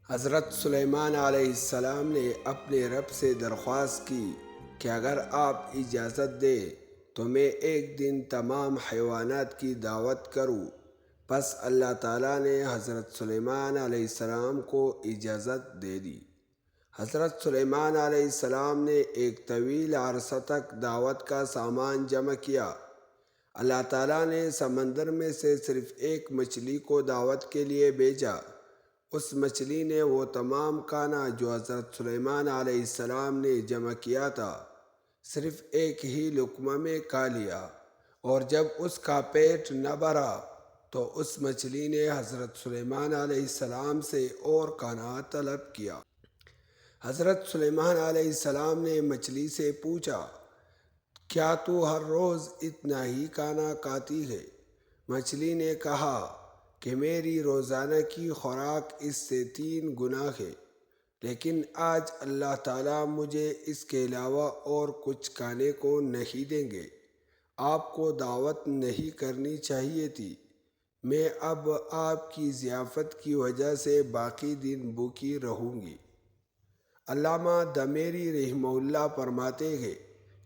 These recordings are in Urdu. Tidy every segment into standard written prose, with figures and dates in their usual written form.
حضرت سلیمان علیہ السلام نے اپنے رب سے درخواست کی کہ اگر آپ اجازت دیں تو میں ایک دن تمام حیوانات کی دعوت کروں۔ پس اللہ تعالیٰ نے حضرت سلیمان علیہ السلام کو اجازت دے دی۔ حضرت سلیمان علیہ السلام نے ایک طویل عرصہ تک دعوت کا سامان جمع کیا۔ اللہ تعالیٰ نے سمندر میں سے صرف ایک مچھلی کو دعوت کے لیے بھیجا۔ اس مچھلی نے وہ تمام کھانا جو حضرت سلیمان علیہ السلام نے جمع کیا تھا صرف ایک ہی لقمہ میں کھا لیا، اور جب اس کا پیٹ نہ بھرا تو اس مچھلی نے حضرت سلیمان علیہ السلام سے اور کھانا طلب کیا۔ حضرت سلیمان علیہ السلام نے مچھلی سے پوچھا، کیا تو ہر روز اتنا ہی کھانا کھاتی ہے؟ مچھلی نے کہا کہ میری روزانہ کی خوراک اس سے 3 گنا ہے، لیکن آج اللہ تعالیٰ مجھے اس کے علاوہ اور کچھ کھانے کو نہیں دیں گے۔ آپ کو دعوت نہیں کرنی چاہیے تھی۔ میں اب آپ کی ضیافت کی وجہ سے باقی دن بھوکی رہوں گی۔ علامہ دمیری رحمہ اللہ فرماتے ہیں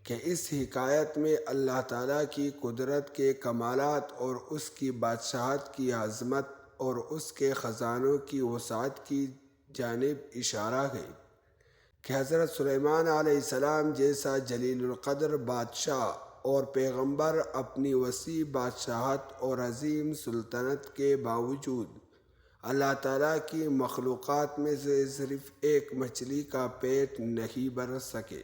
کہ اس حکایت میں اللہ تعالیٰ کی قدرت کے کمالات اور اس کی بادشاہت کی عظمت اور اس کے خزانوں کی وسعت کی جانب اشارہ ہے کہ حضرت سلیمان علیہ السلام جیسا جلیل القدر بادشاہ اور پیغمبر اپنی وسیع بادشاہت اور عظیم سلطنت کے باوجود اللہ تعالیٰ کی مخلوقات میں سے صرف ایک مچھلی کا پیٹ نہیں بھر سکے۔